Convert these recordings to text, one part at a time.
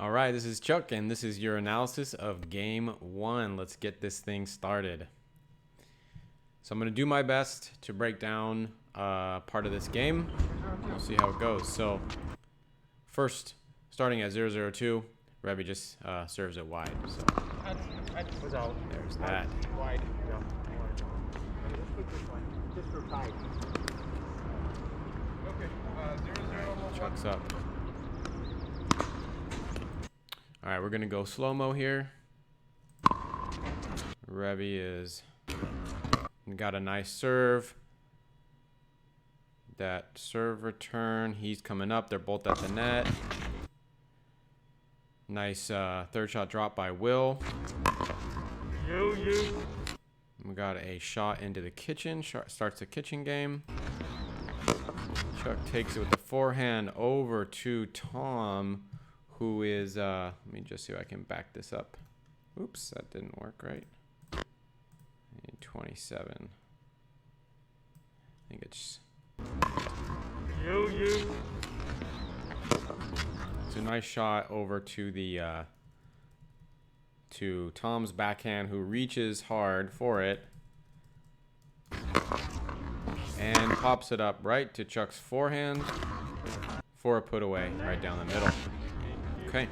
All right, this is Chuck, and this is your analysis of Game 1. Let's get this thing started. So I'm going to do my best to break down part of this game. We'll see how it goes. So first, starting at 0-0-2, Revy just serves it wide. So there's that. Wide. Just for tight. Okay. 0-0. Chuck's up. All right, we're going to go slow-mo here. Revy is got a nice serve. That serve return, he's coming up. They're both at the net. Nice third shot drop by Will. We got a shot into the kitchen. Starts the kitchen game. Chuck takes it with the forehand over to Tom, who is, let me just see if I can back this up. Oops, that didn't work right. 27. I think it's... It's a nice shot over to the, to Tom's backhand, who reaches hard for it. And pops it up right to Chuck's forehand for a put away right down the middle. Okay,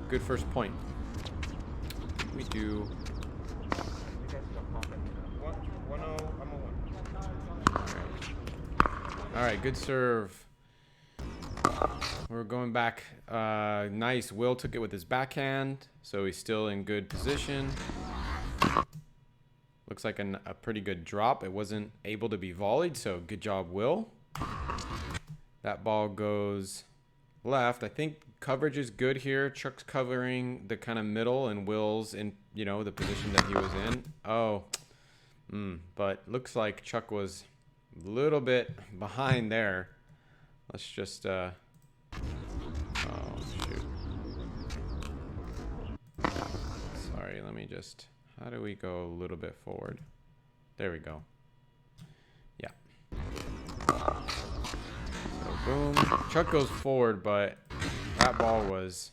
good first point. We do. All right, good serve. We're going back. Nice. Will took it with his backhand, so he's still in good position. Looks like a pretty good drop. It wasn't able to be volleyed, so good job, Will. That ball goes left. I think coverage is good here. Chuck's covering the kind of middle, and Will's in, you know, the position that he was in. Oh, but looks like Chuck was a little bit behind there. Let's just, oh, shoot. Sorry, let me just, how do we go a little bit forward? There we go. Yeah. So, boom. Chuck goes forward, but that ball was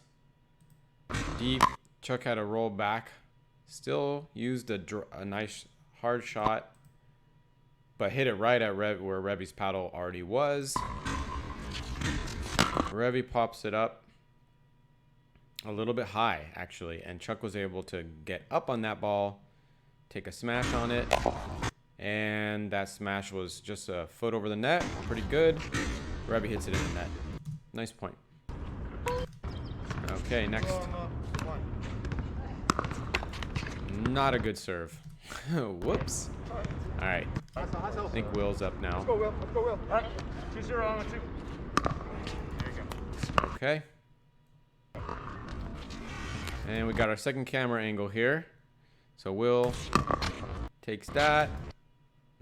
deep. Chuck had to roll back. Still used a nice hard shot, but hit it right at where Revy's paddle already was. Revy pops it up a little bit high, actually, and Chuck was able to get up on that ball, take a smash on it, and that smash was just a foot over the net. Pretty good. Revy hits it in the net. Nice point. Okay, next. Not a good serve. Whoops. All right. I think Will's up now. Let's go, Will. Let's go, Will. All right. 2-0 on the 2. There you go. Okay. And we got our second camera angle here. So Will takes that.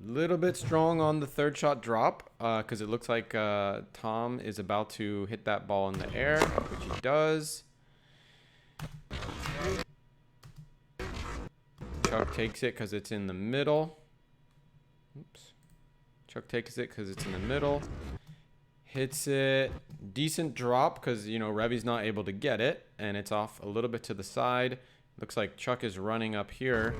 Little bit strong on the third shot drop, because it looks like Tom is about to hit that ball in the air, which he does. Chuck takes it because it's in the middle. Oops. Chuck takes it because it's in the middle. Hits it. Decent drop because, you know, Revy's not able to get it. And it's off a little bit to the side. Looks like Chuck is running up here.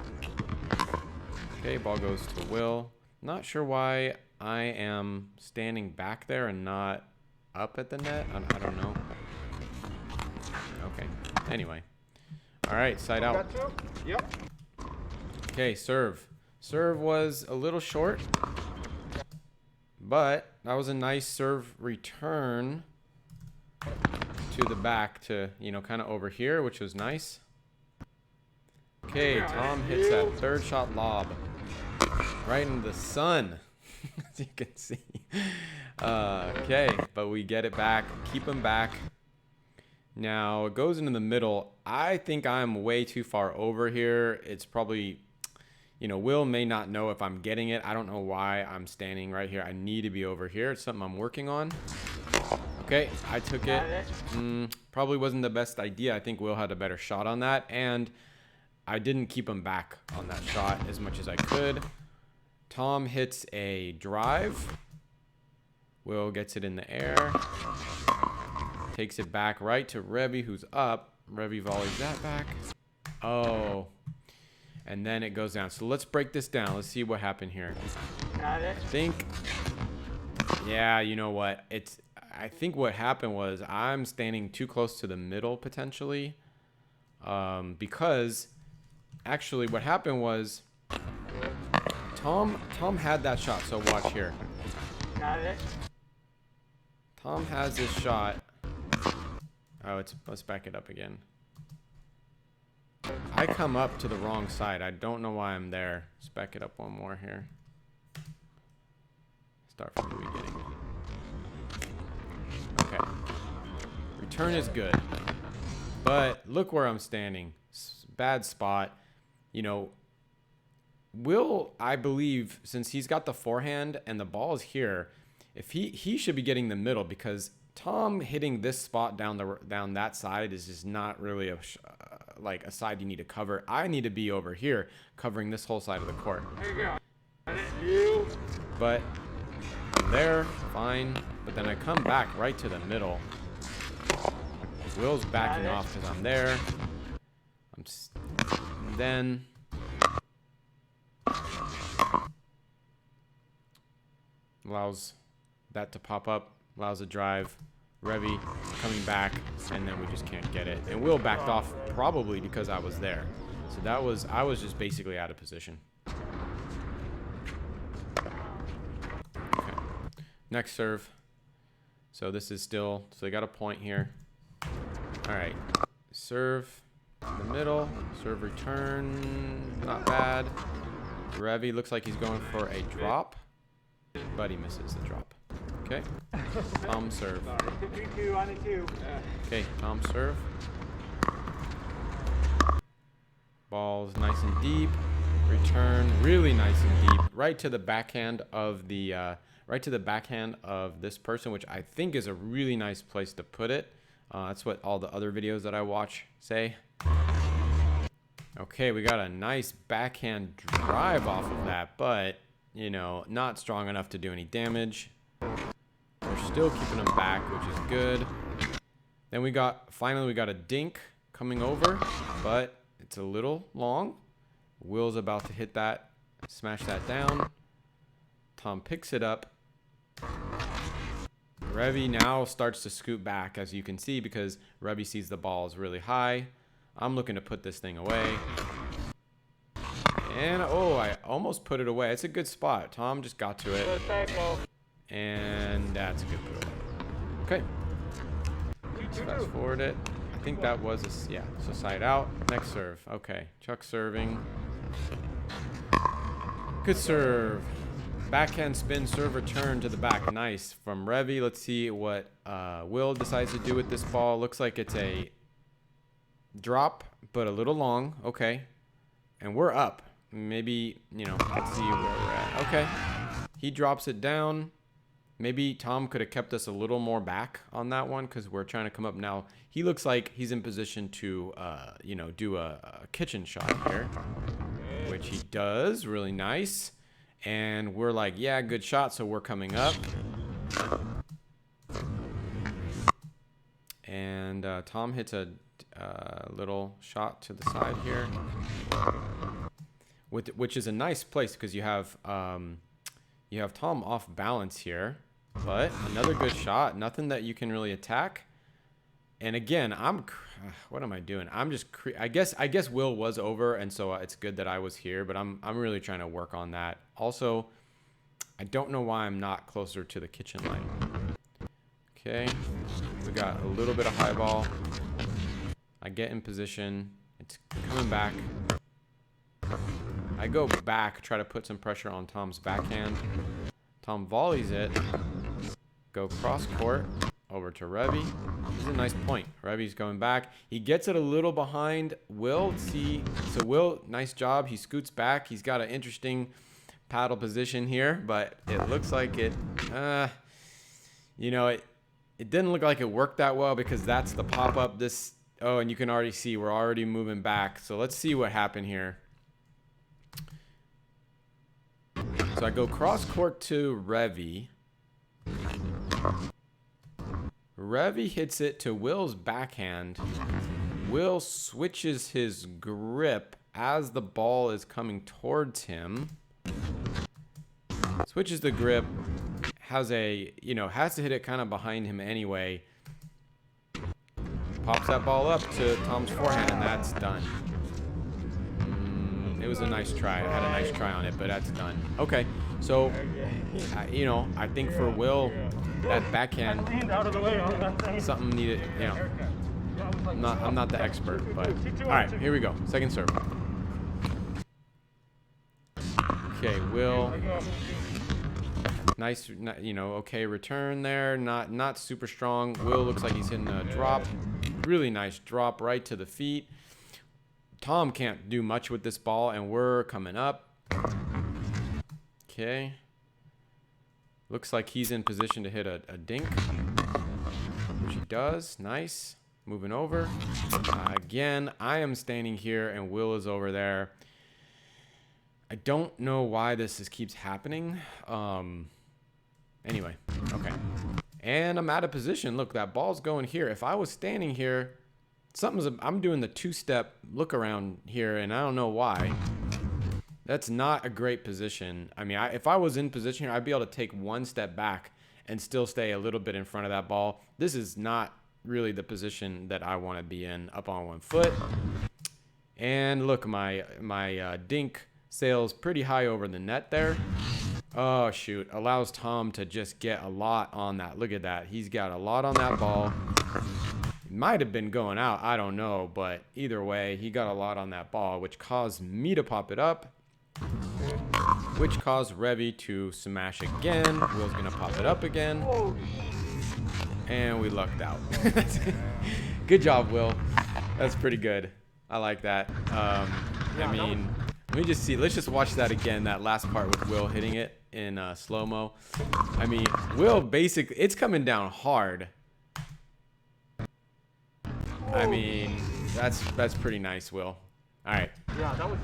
Okay, ball goes to Will. Not sure why I am standing back there and not up at the net. I don't know. Okay. Anyway. All right, side out. Yep. Okay, serve. Serve was a little short, but that was a nice serve return to the back to, you know, kind of over here, which was nice. Okay, Tom hits that third shot lob right in the sun, as you can see. Okay, but we get it back, keep him back. Now it goes into the middle. I think I'm way too far over here. It's probably, you know, Will may not know if I'm getting it. I don't know why I'm standing right here. I need to be over here. It's something I'm working on. Okay, I took it. Probably wasn't the best idea. I think Will had a better shot on that, and I didn't keep him back on that shot as much as I could. Tom hits a drive. Will gets it in the air. Takes it back right to Revy, who's up. Revy volleys that back. Oh. And then it goes down. So let's break this down. Let's see what happened here. Got it. I think, yeah, you know what? I think what happened was I'm standing too close to the middle potentially. Because actually what happened was Tom had that shot. So watch here. Got it. Tom has this shot. Oh, let's back it up again. I come up to the wrong side. I don't know why I'm there. Let's back it up one more here. Start from the beginning. Okay. Return is good. But look where I'm standing. Bad spot. You know, Will, I believe, since he's got the forehand and the ball is here, if he should be getting the middle, because Tom hitting this spot down that side is just not really like a side you need to cover. I need to be over here covering this whole side of the court. There you go. But I'm there, fine. But then I come back right to the middle. Will's backing off because I'm there. And then allows that to pop up, allows a drive. Revy coming back, and then we just can't get it. And Will backed off probably because I was there. So I was just basically out of position. Okay. Next serve. So this is still, so they got a point here. All right. Serve in the middle. Serve return. Not bad. Revy looks like he's going for a drop, but he misses the drop. Okay. Tom serve. 2 on the 2. Okay, Tom serve. Ball's nice and deep. Return really nice and deep, right to the backhand of this person, which I think is a really nice place to put it. That's what all the other videos that I watch say. Okay, we got a nice backhand drive off of that, but you know, not strong enough to do any damage. We're still keeping them back, which is good. Then finally we got a dink coming over, but it's a little long. Will's about to hit that, smash that down. Tom picks it up. Revy now starts to scoot back, as you can see, because Revy sees the ball is really high. I'm looking to put this thing away. And, oh, I almost put it away. It's a good spot. Tom just got to it. And that's a good put away. Okay. Let's fast forward it. I think that was yeah, so side out. Next serve. Okay. Chuck serving. Good serve. Backhand spin serve return to the back. Nice. From Revy. Let's see what Will decides to do with this ball. Looks like it's a drop, but a little long. Okay. And we're up. Maybe, you know, let's see where we're at. Okay. He drops it down. Maybe Tom could have kept us a little more back on that one because we're trying to come up now. He looks like he's in position to, you know, do a kitchen shot here, which he does. Really nice. And we're like, yeah, good shot. So we're coming up. And Tom hits a little shot to the side here, which is a nice place because you have Tom off balance here, but another good shot. Nothing that you can really attack. And again, what am I doing? I'm just I guess Will was over, and so it's good that I was here. But I'm really trying to work on that. Also, I don't know why I'm not closer to the kitchen line. Okay, we got a little bit of high ball. I get in position. It's coming back. I go back, try to put some pressure on Tom's backhand. Tom volleys it. Go cross court over to Revy. This is a nice point. Revy's going back. He gets it a little behind Will. See, so Will, nice job. He scoots back. He's got an interesting paddle position here, but it looks like it, you know, it didn't look like it worked that well because that's the pop-up. Oh, and you can already see we're already moving back. So let's see what happened here. So I go cross court to Revy. Revy hits it to Will's backhand. Will switches his grip as the ball is coming towards him. Switches the grip. Has a, has to hit it kind of behind him anyway. Pops that ball up to Tom's forehand, and that's done. It was a nice try. I had a nice try on it, but that's done. Okay, so, I think for Will, that backhand, something needed, I'm not the expert, but all right, here we go. Second serve. Okay, Will. Nice, okay return there. Not super strong. Will looks like he's hitting a drop. Really nice drop right to the feet. Tom can't do much with this ball, and we're coming up. Okay. Looks like he's in position to hit a dink, which he does. Nice. Moving over. Again, I am standing here, and Will is over there. I don't know why this keeps happening. Anyway, okay. And I'm out of position. Look, that ball's going here. If I was standing here, I'm doing the two-step look around here, and I don't know why. That's not a great position. I mean, if I was in position here, I'd be able to take one step back and still stay a little bit in front of that ball. This is not really the position that I want to be in, up on one foot. And look, my dink sails pretty high over the net there. Oh, shoot. Allows Tom to just get a lot on that. Look at that. He's got a lot on that ball. It might have been going out. I don't know. But either way, he got a lot on that ball, which caused me to pop it up, which caused Revy to smash again. Will's going to pop it up again. And we lucked out. Good job, Will. That's pretty good. I like that. I mean, let me just see. Let's just watch that again, that last part with Will hitting it in slow-mo. I mean, Will basically, it's coming down hard. I mean, that's pretty nice, Will. All right. All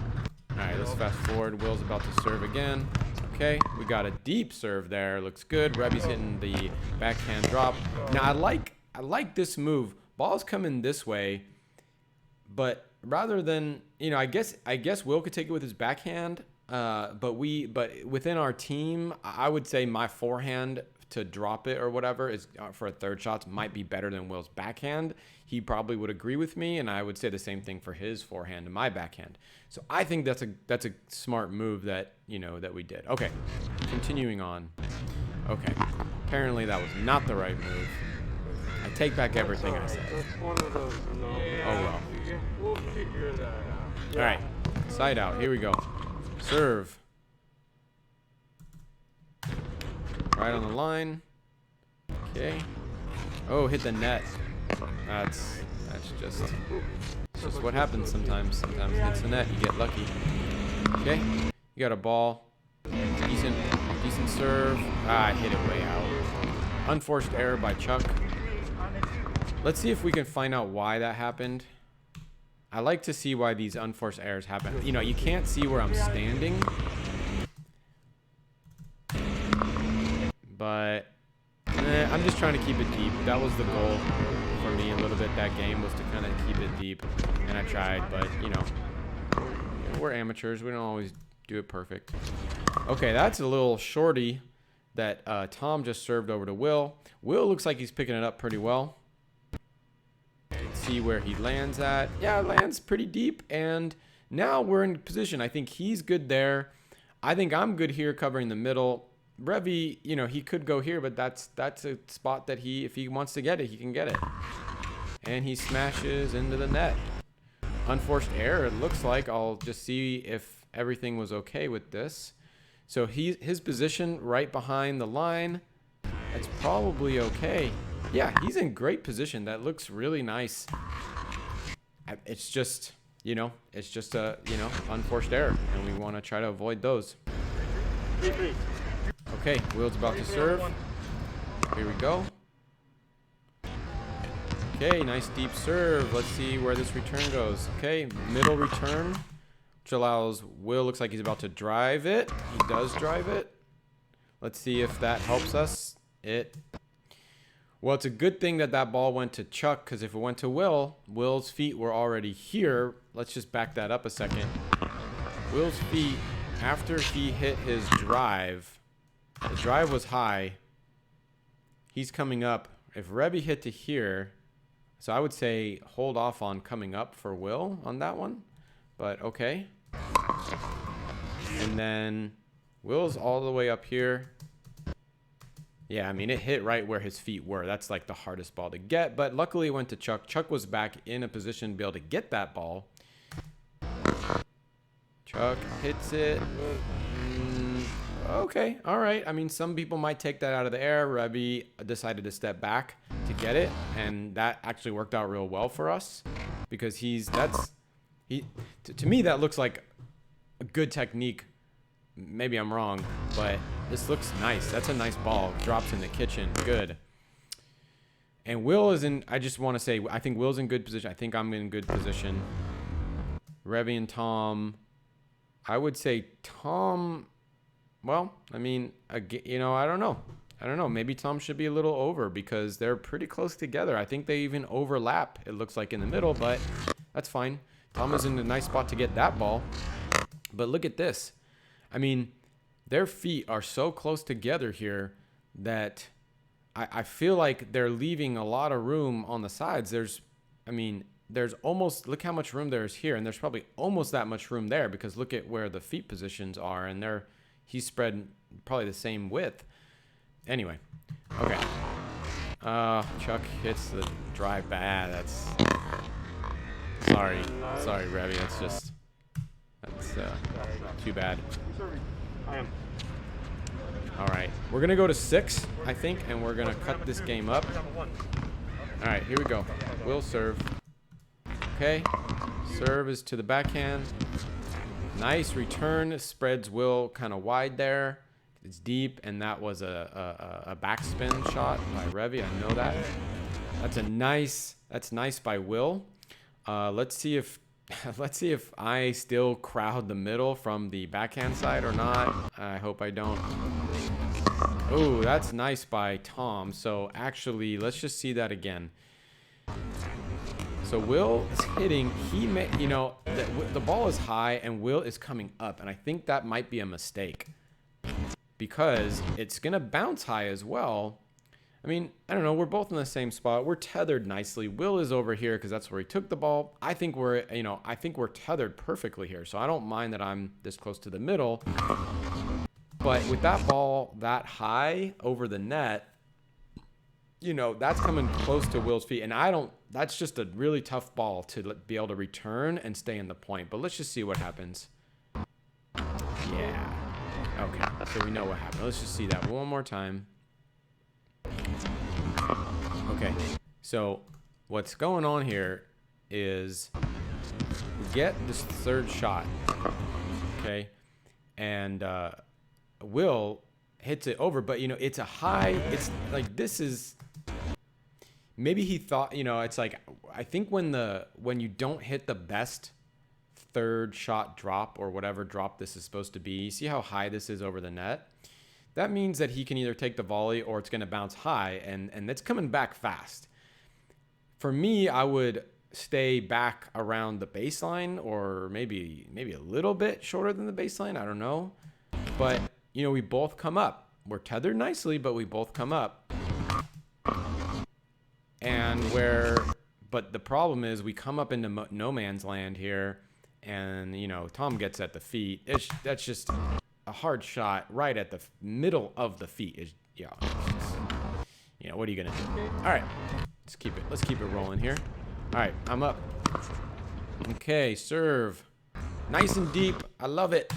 right, let's fast forward. Will's about to serve again. Okay, we got a deep serve there. Looks good. Revy's hitting the backhand drop. Now, I like this move. Ball's coming this way, but rather than, I guess Will could take it with his backhand, but within our team, I would say my forehand to drop it or whatever is for a third shot might be better than Will's backhand. He probably would agree with me, and I would say the same thing for his forehand and my backhand. So I think that's a smart move that that we did. Okay, continuing on. Okay, apparently that was not the right move. I take back everything I said. Oh well. We'll figure that out. All right, side out. Here we go. Serve. Right on the line. Okay. Oh, hit the net. That's just what happens sometimes. Sometimes it hits the net, you get lucky. Okay. You got a ball. Decent serve. I hit it way out. Unforced error by Chuck. Let's see if we can find out why that happened. I like to see why these unforced errors happen. You can't see where I'm standing. But I'm just trying to keep it deep. That was the goal for me a little bit that game, was to kind of keep it deep. And I tried, but, we're amateurs. We don't always do it perfect. Okay, that's a little shorty that Tom just served over to Will. Will looks like he's picking it up pretty well. Let's see where he lands at. Yeah, it lands pretty deep. And now we're in position. I think he's good there. I think I'm good here covering the middle. Revy, he could go here, but that's a spot that if he wants to get it, he can get it. And he smashes into the net. Unforced error, it looks like. I'll just see if everything was okay with this. So his position right behind the line, that's probably okay. Yeah, he's in great position. That looks really nice. It's just, it's just a, unforced error, and we want to try to avoid those. Okay, Will's about to serve. Here we go. Okay, nice deep serve. Let's see where this return goes. Okay, middle return, which allows Will, looks like he's about to drive it. He does drive it. Let's see if that helps us. Well, it's a good thing that that ball went to Chuck, because if it went to Will, Will's feet were already here. Let's just back that up a second. Will's feet, after he hit his drive, the drive was high. He's coming up. If Rebby hit to here, so I would say hold off on coming up for Will on that one. But okay. And then Will's all the way up here. Yeah, I mean, it hit right where his feet were. That's like the hardest ball to get. But luckily it went to Chuck. Chuck was back in a position to be able to get that ball. Chuck hits it. Okay, all right. I mean, some people might take that out of the air. Rebby decided to step back to get it. And that actually worked out real well for us. Because to me, that looks like a good technique. Maybe I'm wrong, but this looks nice. That's a nice ball. Drops in the kitchen. Good. And Will is in, I just want to say, I think Will's in good position. I think I'm in good position. Rebby and Tom. I would say Tom, well, I mean, you know, I don't know. I don't know. Maybe Tom should be a little over because they're pretty close together. I think they even overlap, it looks like, in the middle, but that's fine. Tom is in a nice spot to get that ball. But look at this. I mean, their feet are so close together here that I feel like they're leaving a lot of room on the sides. There's almost, look how much room there is here, and there's probably almost that much room there because look at where the feet positions are, and he's spread probably the same width. Anyway, okay. Chuck hits the drive bad. That's sorry, Rebby. That's too bad. I am. All right, we're gonna go to 6, I think, and we're gonna cut this game up. All right, here we go. Will serve. Okay, serve is to the backhand. Nice return. Spreads Will kind of wide there. It's deep, and that was a backspin shot by Rebby. I know that. That's nice by Will. Let's see if I still crowd the middle from the backhand side or not. I hope I don't. Oh, that's nice by Tom. So actually, let's just see that again. So Will is hitting. The ball is high and Will is coming up, and I think that might be a mistake because it's gonna bounce high as well. I mean, I don't know. We're both in the same spot. We're tethered nicely. Will is over here because that's where he took the ball. I think we're tethered perfectly here. So I don't mind that I'm this close to the middle. But with that ball that high over the net, that's coming close to Will's feet. And that's just a really tough ball to be able to return and stay in the point. But let's just see what happens. Yeah. Okay. So we know what happened. Let's just see that one more time. Okay, so what's going on here is we get this third shot, okay, and Will hits it over, but it's a high. It's like this is maybe he thought it's like I think when you don't hit the best third shot drop or whatever drop this is supposed to be, you see how high this is over the net. That means that he can either take the volley or it's going to bounce high, and it's coming back fast. For me, I would stay back around the baseline or maybe a little bit shorter than the baseline. I don't know. But, we both come up. We're tethered nicely, but we both come up. But the problem is we come up into no man's land here, and, Tom gets at the feet. That's just a hard shot right at the middle of the feet. What are you gonna do? All right, let's keep it rolling here. All right, I'm up. Okay, serve, nice and deep. I love it.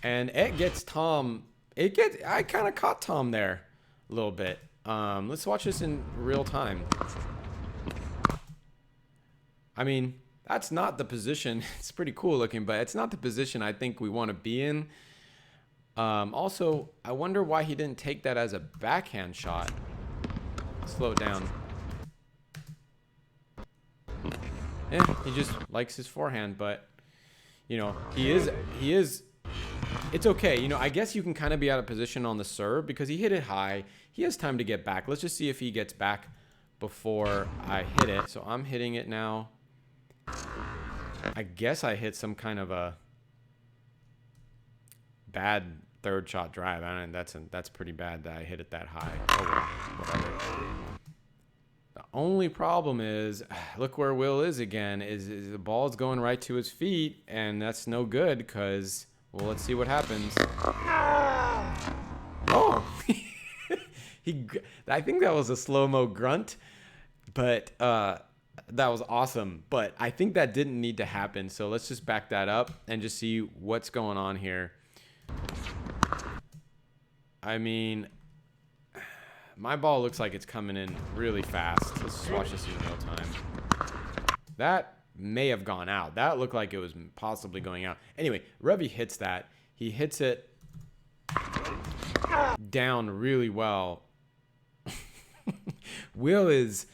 And it gets Tom. I kind of caught Tom there a little bit. Let's watch this in real time. I mean, that's not the position. It's pretty cool looking, but it's not the position I think we want to be in. Also, I wonder why he didn't take that as a backhand shot. Slow it down. Yeah, he just likes his forehand, but he is it's okay. You know, I guess you can kind of be out of position on the serve because he hit it high. He has time to get back. Let's just see if he gets back before I hit it. So I'm hitting it now. I guess I hit some kind of a bad third shot drive. I don't know, that's pretty bad that I hit it that high. Oh, well, whatever. The only problem is, look where Will is again, is the ball's going right to his feet, and that's no good because, well, let's see what happens. Oh! I think that was a slow-mo grunt, but that was awesome. But I think that didn't need to happen, so let's just back that up and just see what's going on here. I mean, my ball looks like it's coming in really fast. Let's just watch this in real time. That may have gone out. That looked like it was possibly going out. Anyway, Revy hits that. He hits it down really well. Will is,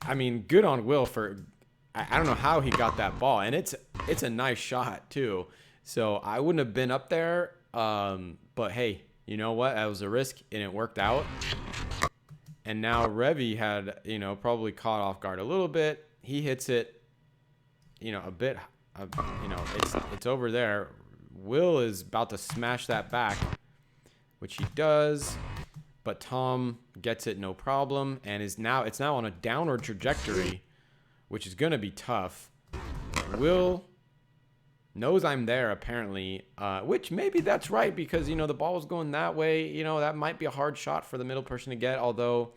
I mean, good on Will for, I don't know how he got that ball. And it's a nice shot too. So I wouldn't have been up there. But hey, you know what? That was a risk and it worked out. And now Revy had, you know, probably caught off guard a little bit. He hits it, you know, a bit, you know, it's over there. Will is about to smash that back, which he does. But Tom gets it no problem and it's now on a downward trajectory, which is going to be tough. Will knows I'm there apparently, which maybe that's right because, you know, the ball was going that way. You know, that might be a hard shot for the middle person to get, although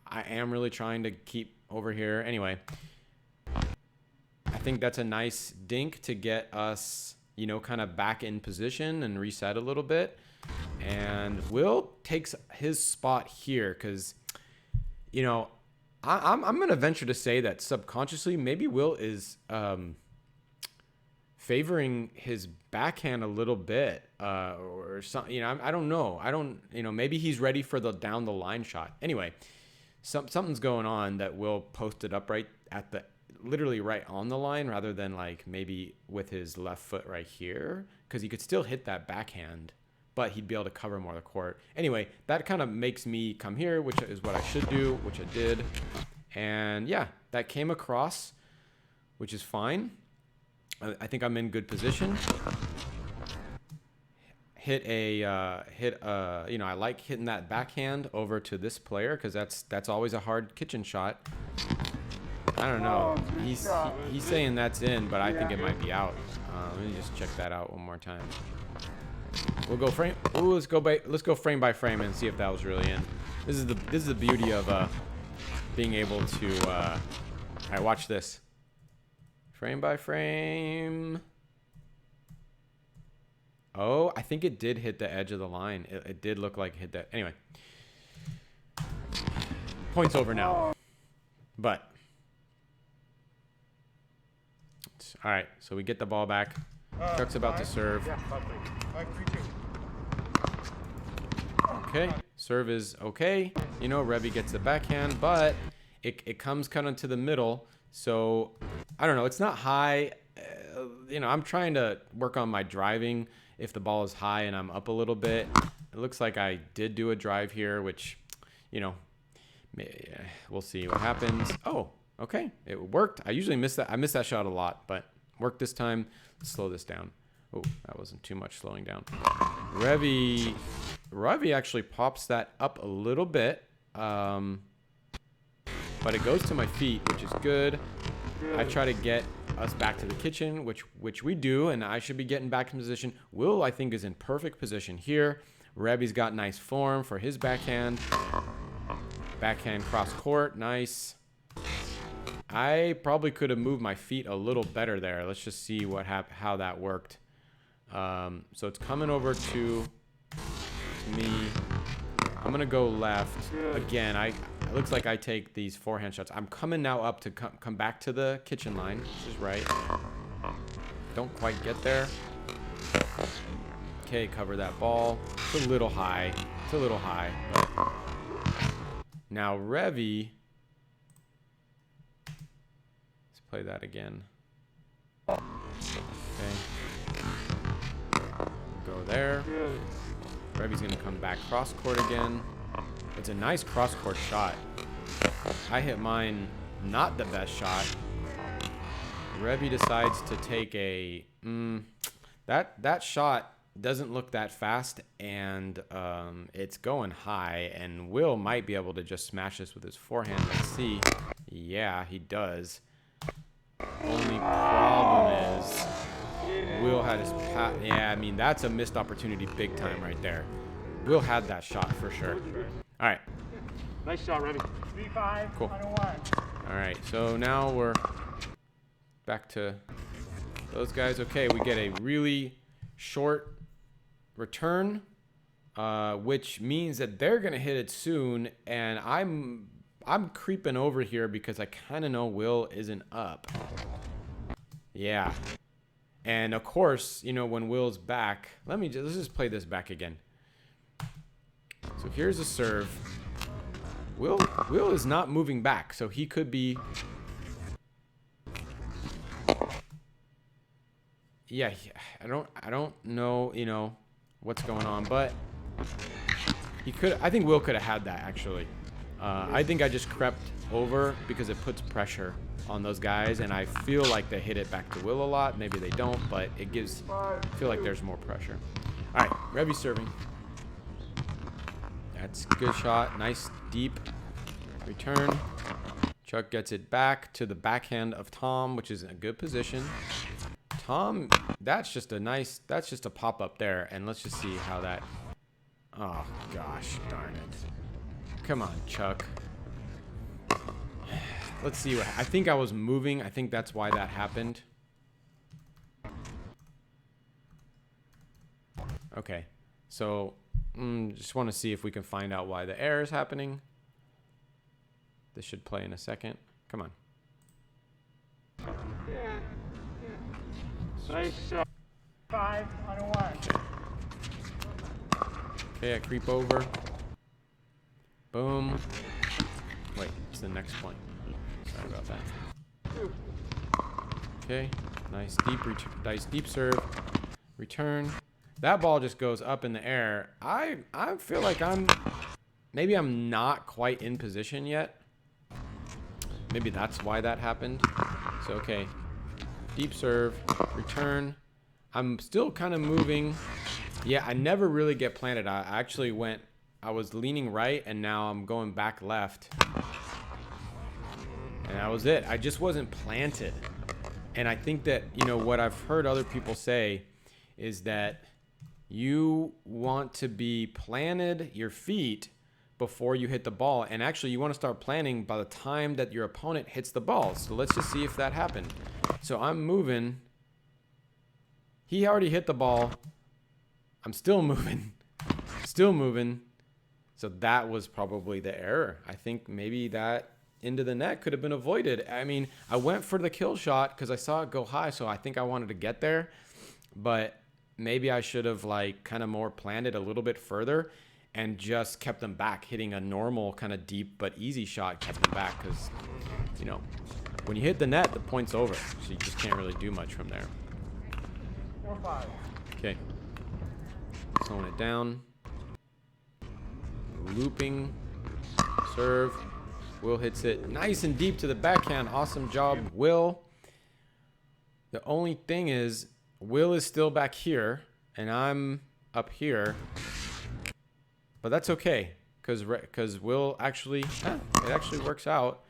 I am really trying to keep over here. Anyway, I think that's a nice dink to get us, you know, kind of back in position and reset a little bit. And Will takes his spot here because, you know, I'm going to venture to say that subconsciously maybe Will is favoring his backhand a little bit or something. You know, I don't know. You know, maybe he's ready for the down the line shot. Anyway, something's going on that Will posted up right at the literally right on the line rather than like maybe with his left foot right here because he could still hit that backhand. But he'd be able to cover more of the court. Anyway, that kind of makes me come here, which is what I should do, which I did. And yeah, that came across, which is fine. I think I'm in good position. You know, I like hitting that backhand over to this player because that's always a hard kitchen shot. I don't know. He's saying that's in, but I think it might be out. Let me just check that out one more time. We'll go frame. Ooh, let's go frame by frame and see if that was really in. This is the beauty of being able to. All right, watch this. Frame by frame. Oh, I think it did hit the edge of the line. It did look like it hit that. Anyway, points over now. But all right, so we get the ball back. Chuck's about to serve. Okay, serve is okay. You know, Revy gets the backhand, but it comes kind of to the middle. So, I don't know. It's not high. You know, I'm trying to work on my driving if the ball is high and I'm up a little bit. It looks like I did do a drive here, which, you know, we'll see what happens. Oh, okay. It worked. I usually miss that. I miss that shot a lot, but worked this time. Let's slow this down. Oh, that wasn't too much slowing down. Revy actually pops that up a little bit, but it goes to my feet, which is good. I try to get us back to the kitchen, which we do, and I should be getting back in position. Will, I think, is in perfect position here. Revy's got nice form for his backhand. Backhand cross court, nice. I probably could have moved my feet a little better there. Let's just see how that worked. So it's coming over to me. I'm gonna go left again. It looks like I take these forehand shots. I'm coming now up to come back to the kitchen line, which is right. Don't quite get there. Okay, cover that ball. It's a little high. It's a little high. But now Revy. Let's play that again. Okay. Go Over there. Revy's gonna come back cross court again. It's a nice cross court shot. I hit mine not the best shot. Revy decides to take a that shot doesn't look that fast, and it's going high, and Will might be able to just smash this with his forehand. Let's see. Yeah, he does. Only problem is Will had his yeah, I mean, that's a missed opportunity big time right there. Will had that shot for sure. All right. Nice shot, Revy. 3-5 Cool. on a 1. All right, so now we're back to those guys. Okay, we get a really short return, which means that they're gonna hit it soon, and I'm creeping over here because I kind of know Will isn't up. Yeah, and of course, you know, when Will's back, let's just play this back again. So here's a serve. Will is not moving back, so he could be. Yeah, I don't know, you know, what's going on, but he could. I think Will could have had that actually. I think I just crept over because it puts pressure on those guys, and I feel like they hit it back to Will a lot. Maybe they don't, but it gives. I feel like there's more pressure. All right, Revy serving. That's a good shot. Nice deep return. Chuck gets it back to the backhand of Tom, which is in a good position. Tom, that's just a pop up there, and let's just see how that. Oh gosh, darn it! Come on, Chuck. Let's see what. I think I was moving. I think that's why that happened. Okay, so just want to see if we can find out why the error is happening. This should play in a second. Come on. Nice shot. 5 on a 1. Okay, I creep over. Boom. Wait, it's the next point. Sorry about that. Okay, nice deep serve. Return. That ball just goes up in the air. I feel like maybe I'm not quite in position yet. Maybe that's why that happened. So okay, deep serve, return. I'm still kind of moving. Yeah, I never really get planted. I was leaning right, and now I'm going back left. And that was it. I just wasn't planted. And I think that, you know, what I've heard other people say is that you want to be planted your feet before you hit the ball. And actually, you want to start planting by the time that your opponent hits the ball. So let's just see if that happened. So I'm moving. He already hit the ball. I'm still moving. Still moving. So that was probably the error. I think maybe that into the net could have been avoided. I mean, I went for the kill shot because I saw it go high, so I think I wanted to get there. But maybe I should have like kind of more planted a little bit further and just kept them back, hitting a normal kind of deep but easy shot, kept them back, because, you know, when you hit the net, the point's over, so you just can't really do much from there. 4-5. Okay. Slowing it down. Looping. Serve. Will hits it nice and deep to the backhand. Awesome job, Will. The only thing is, Will is still back here, and I'm up here. But that's okay, because Will actually, it actually works out.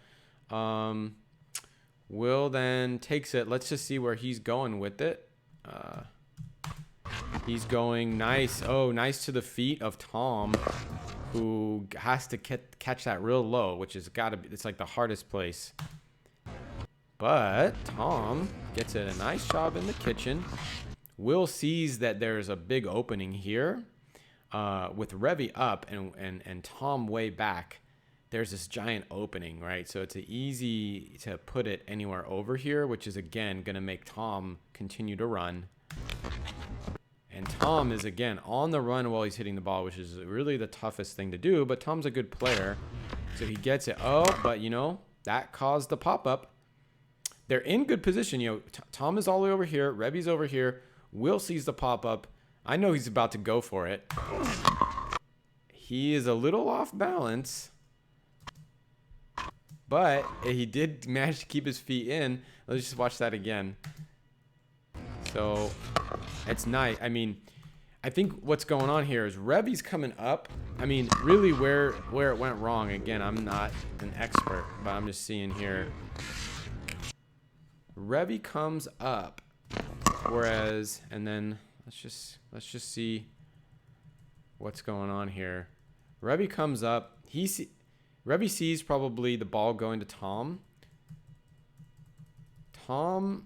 Will then takes it. Let's just see where he's going with it. He's going nice. Oh, nice to the feet of Tom, who has to catch that real low, which has got to be, it's like the hardest place. But Tom gets it a nice job in the kitchen. Will sees that there's a big opening here with Revy up and Tom way back. There's this giant opening, right? So it's easy to put it anywhere over here, which is, again, going to make Tom continue to run. And Tom is, again, on the run while he's hitting the ball, which is really the toughest thing to do. But Tom's a good player, so he gets it. Oh, but, you know, that caused the pop-up. They're in good position. You know, Tom is all the way over here. Revy's over here. Will sees the pop-up. I know he's about to go for it. He is a little off balance, but he did manage to keep his feet in. Let's just watch that again. So it's nice. I mean, I think what's going on here is Revy's coming up. I mean, really where it went wrong, again, I'm not an expert, but I'm just seeing here. Revy comes up, whereas, and then let's just see what's going on here. Revy comes up. Revy sees probably the ball going to Tom. Tom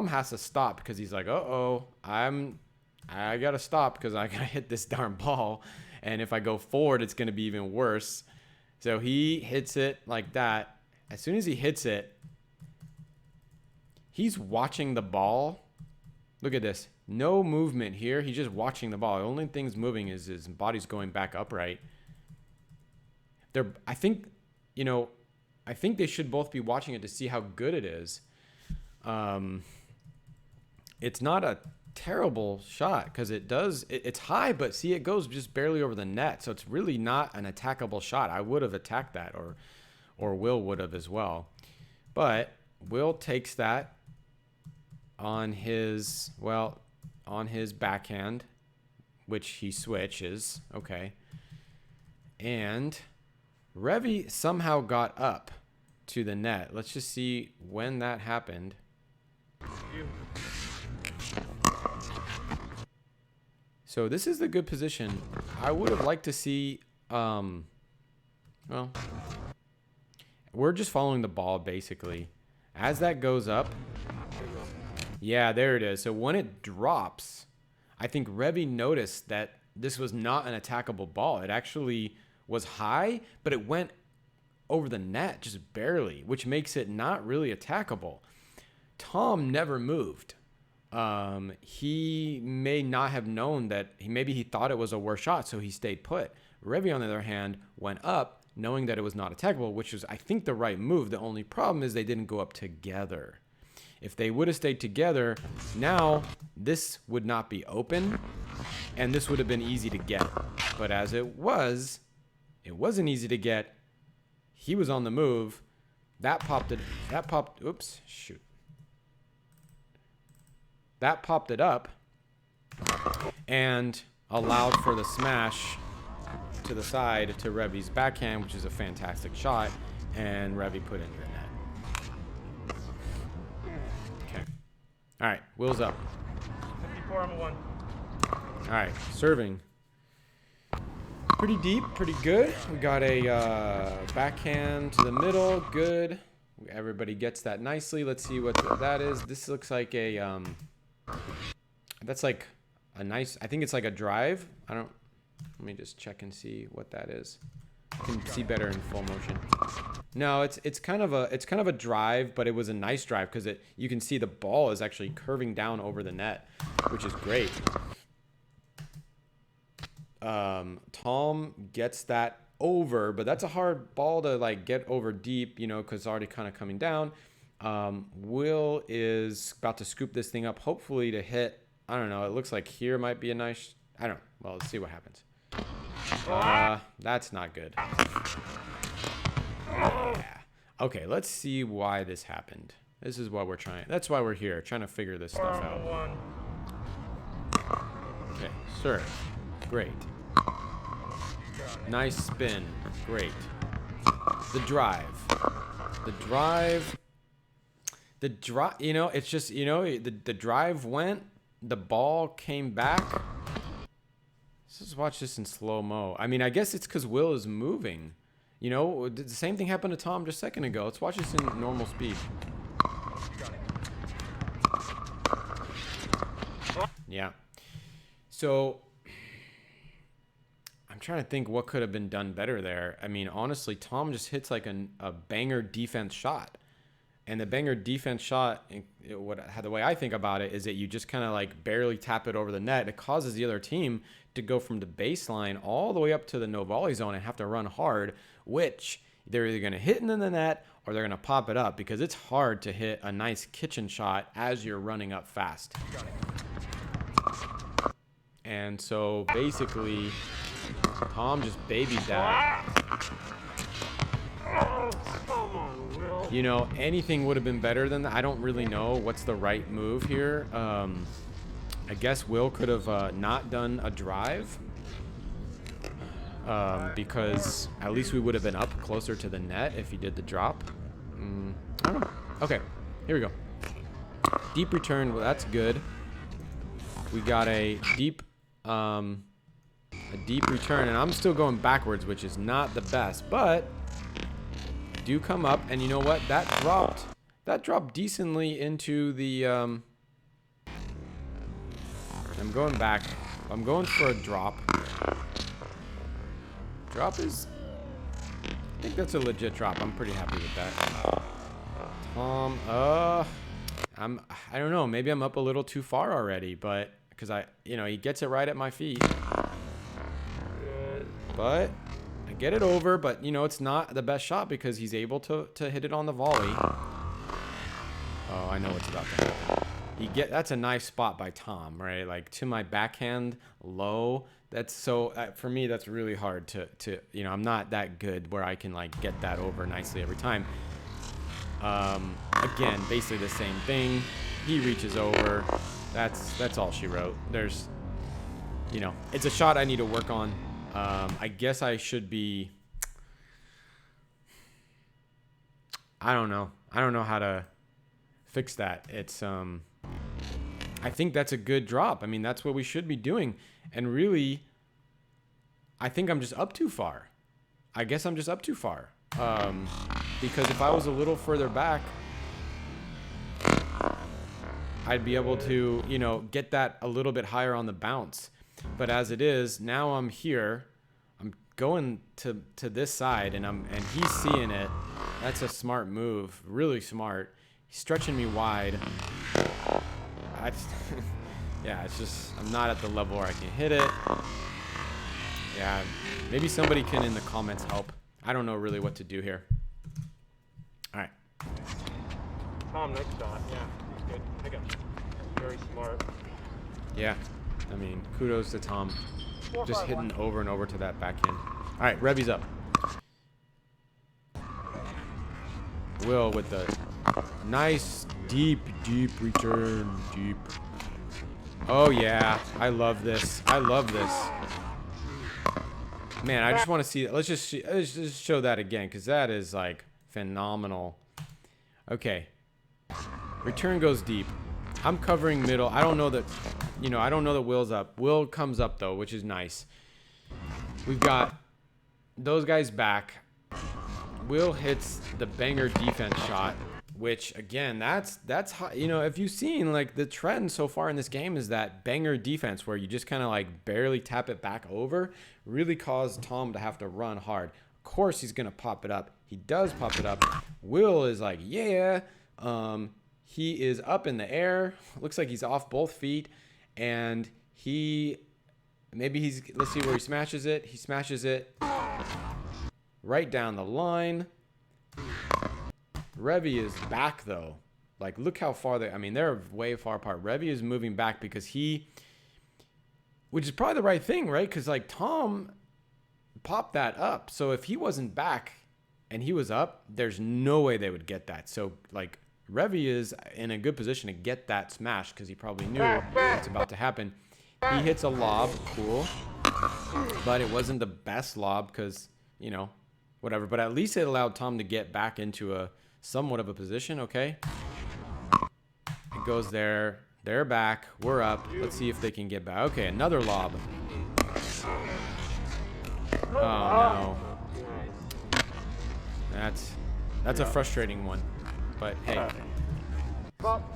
has to stop because he's like, uh-oh, I gotta stop because I gotta hit this darn ball, and if I go forward, it's gonna be even worse. So he hits it like that. As soon as he hits it, he's watching the ball. Look at this. No movement here. He's just watching the ball. The only thing's moving is his body's going back upright. I think they should both be watching it to see how good it is. It's not a terrible shot because it's high, but see, it goes just barely over the net. So it's really not an attackable shot. I would have attacked that, or Will would have as well. But Will takes that on his backhand, which he switches. Okay. And Revy somehow got up to the net. Let's just see when that happened. So this is the good position. I would have liked to see, well, we're just following the ball basically. As that goes up, yeah, there it is. So when it drops, I think Revy noticed that this was not an attackable ball. It actually was high, but it went over the net just barely, which makes it not really attackable. Tom never moved. He may not have known that maybe he thought it was a worse shot, so he stayed put. Revy, on the other hand, went up knowing that it was not attackable, which was, I think, the right move. The only problem is they didn't go up together. If they would have stayed together, now this would not be open, and this would have been easy to get. But as it wasn't easy to get. He was on the move. That popped, oops, shoot. That popped it up and allowed for the smash to the side to Revy's backhand, which is a fantastic shot, and Revy put it in the net. Okay. All right, Will's up. 54 on the 1. All right, serving. Pretty deep, pretty good. We got a backhand to the middle, good. Everybody gets that nicely. Let's see what that is. This looks like a, that's like a nice, I think it's like a drive. Let me just check and see what that is. I can see better in full motion. No, it's kind of a drive, but it was a nice drive because you can see the ball is actually curving down over the net, which is great. Tom gets that over, but that's a hard ball to like get over deep, you know, because it's already kind of coming down. Will is about to scoop this thing up, hopefully to hit. I don't know. It looks like here might be a nice. I don't know. Well, let's see what happens. That's not good. Yeah. Okay, let's see why this happened. This is what we're trying. That's why we're here, trying to figure this stuff out. Okay, serve. Great. Nice spin. Great. The drive. You know, it's just, you know, the drive went, the ball came back. Let's just watch this in slow-mo. I mean, I guess it's because Will is moving. You know, the same thing happened to Tom just a second ago. Let's watch this in normal speed. Yeah. So I'm trying to think what could have been done better there. I mean, honestly, Tom just hits like a banger defense shot. And the banger defense shot, the way I think about it is that you just kind of like barely tap it over the net. It causes the other team to go from the baseline all the way up to the no volley zone and have to run hard, which they're either going to hit in the net or they're going to pop it up because it's hard to hit a nice kitchen shot as you're running up fast. And so basically, Tom just babied that. You know, anything would have been better than that. I don't really know what's the right move here. I guess Will could have not done a drive. Because at least we would have been up closer to the net if he did the drop. I don't know. Okay, here we go. Deep return. Well, that's good. We got a deep return, and I'm still going backwards, which is not the best, but do come up, and you know what? That dropped decently into the. I'm going back. I'm going for a drop. Drop is. I think that's a legit drop. I'm pretty happy with that. I don't know. Maybe I'm up a little too far already, but because he gets it right at my feet. But I get it over, but it's not the best shot because he's able to hit it on the volley. Oh, I know what's about to happen. That's a nice spot by Tom, right? Like to my backhand low. That's so for me that's really hard to I'm not that good where I can like get that over nicely every time. Again, basically the same thing. He reaches over. That's all she wrote. There's it's a shot I need to work on. I guess I should be. I don't know how to fix that. It's I think that's a good drop. I mean, that's what we should be doing. And really, I think I'm just up too far. I guess I'm just up too far. Because if I was a little further back, I'd be able to, get that a little bit higher on the bounce. But as it is, now I'm here. I'm going to this side, and he's seeing it. That's a smart move. Really smart. He's stretching me wide. Yeah, it's just I'm not at the level where I can hit it. Yeah, maybe somebody can in the comments help. I don't know really what to do here. All right. Tom, next shot. Yeah, he's good. Pick him. Very smart. Yeah, I mean, kudos to Tom. Just hitting over and over to that backhand. All right, Revy's up. Will with the nice deep return. Deep. Oh, yeah. I love this. Man, I just want to see it. Let's just show that again because that is, like, phenomenal. Okay. Return goes deep. I'm covering middle. I don't know that, I don't know that Will's up. Will comes up, though, which is nice. We've got those guys back. Will hits the banger defense shot, which again, that's if you've seen like the trend so far in this game is that banger defense where you just kind of like barely tap it back over really caused Tom to have to run hard. Of course, he's gonna pop it up. He does pop it up. Will is like, yeah. He is up in the air. Looks like he's off both feet, and let's see where he smashes it. He smashes it right down the line. Revy is back though. Like, look how far they're way far apart. Revy is moving back because which is probably the right thing, right? Because like Tom popped that up. So if he wasn't back and he was up, there's no way they would get that. So like Revy is in a good position to get that smash because he probably knew what's about to happen. He hits a lob, cool. But it wasn't the best lob because, whatever. But at least it allowed Tom to get back into a somewhat of a position, okay? It goes there. They're back. We're up. Let's see if they can get back. Okay, another lob. Oh, no. That's a frustrating one. But, hey.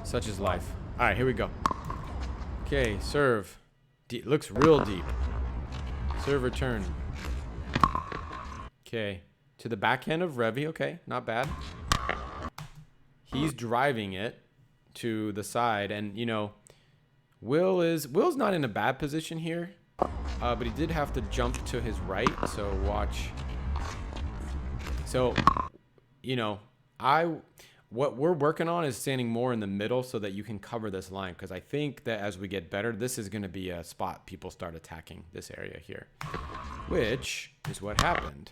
Such is life. All right, here we go. Okay, serve. Looks real deep. Serve return. Okay. To the backhand of Revy. Okay, not bad. He's driving it to the side. And, Will's not in a bad position here. But he did have to jump to his right. So, watch. So, what we're working on is standing more in the middle so that you can cover this line. Because I think that as we get better, this is going to be a spot people start attacking this area here, which is what happened.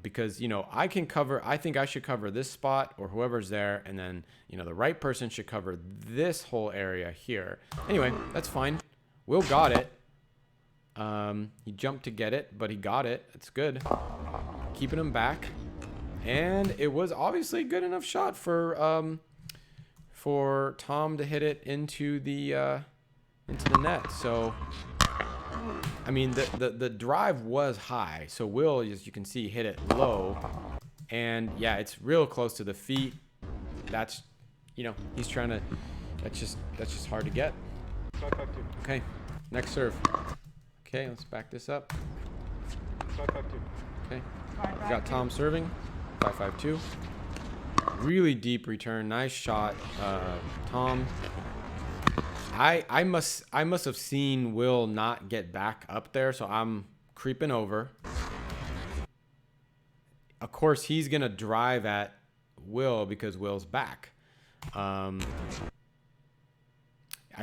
Because, you know, I think I should cover this spot or whoever's there. And then, you know, the right person should cover this whole area here. Anyway, that's fine. Will got it. He jumped to get it, but he got it. It's good. Keeping him back. And it was obviously a good enough shot for Tom to hit it into the net. So, I mean, the drive was high. So Will, as you can see, hit it low. And yeah, it's real close to the feet. That's, you know, he's trying to, that's just hard to get. Okay, next serve. Okay, let's back this up. Okay, we got Tom serving. 5-5-2. Really deep return. Nice shot, Tom. I must have seen Will not get back up there, so I'm creeping over. Of course, he's gonna drive at Will because Will's back. I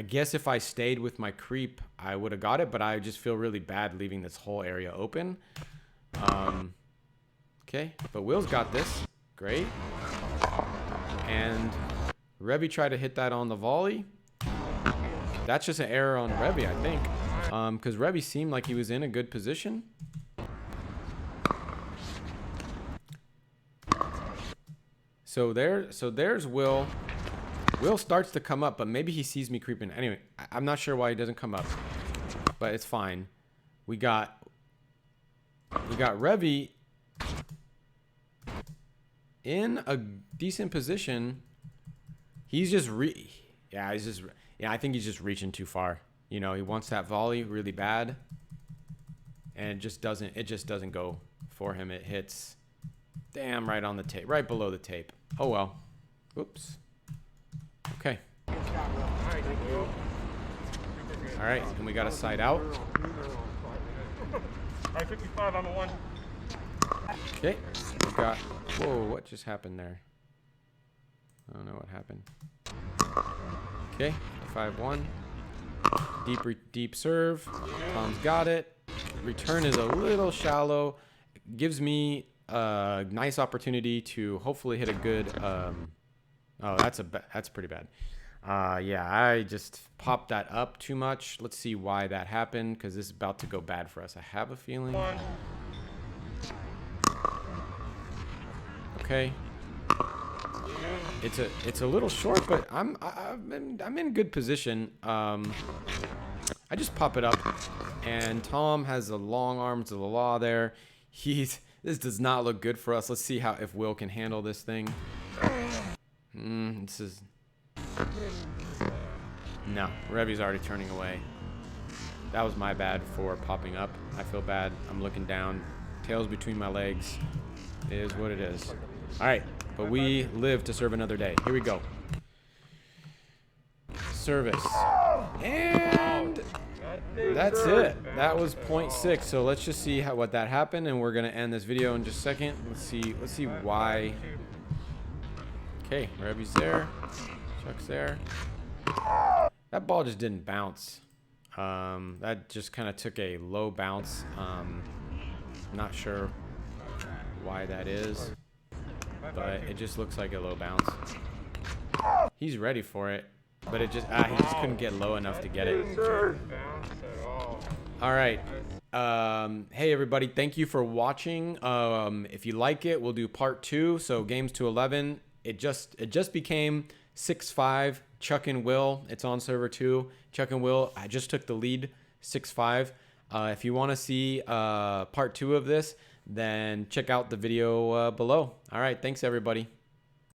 guess if I stayed with my creep, I would have got it, but I just feel really bad leaving this whole area open. Okay, but Will's got this. Great. And Revy tried to hit that on the volley. That's just an error on Revy, I think. Because Revy seemed like he was in a good position. So there's Will. Will starts to come up, but maybe he sees me creeping. Anyway, I'm not sure why he doesn't come up, but it's fine. We got Revy in a decent position. He's just I think he's just reaching too far. You know, he wants that volley really bad, and it just doesn't go for him. It hits, damn, right on the tape, right below the tape. Oh well. Oops. Okay. All right, and we got a side out. All right, 55 on the one. Okay, we got, whoa, what just happened there? I don't know what happened. Okay, 5-1. Deep serve. Tom's got it. Return is a little shallow. Gives me a nice opportunity to hopefully hit a good, oh, that's pretty bad. Yeah, I just popped that up too much. Let's see why that happened, because this is about to go bad for us. I have a feeling. Okay. It's a little short, but I'm in good position. I just pop it up, and Tom has the long arms of the law there. This does not look good for us. Let's see if Will can handle this thing. This is no. Revy's already turning away. That was my bad for popping up. I feel bad. I'm looking down, tails between my legs. It is what it is. All right, but we live to serve another day. Here we go. Service. And that's it. That was 0.6. So let's just see what that happened, and we're gonna end this video in just a second. Let's see why. Okay, Revy's there. Chuck's there. That ball just didn't bounce. That just kind of took a low bounce. Not sure why that is, but it just looks like a low bounce. He's ready for it, but he just couldn't get low enough to get it. All right. Hey everybody, thank you for watching. If you like it, we'll do part 2. So games to 11. It just became 6-5. Chuck and Will. It's on server 2. Chuck and Will. I just took the lead, 6-5. If you want to see part 2 of this, then check out the video below. All right, thanks everybody.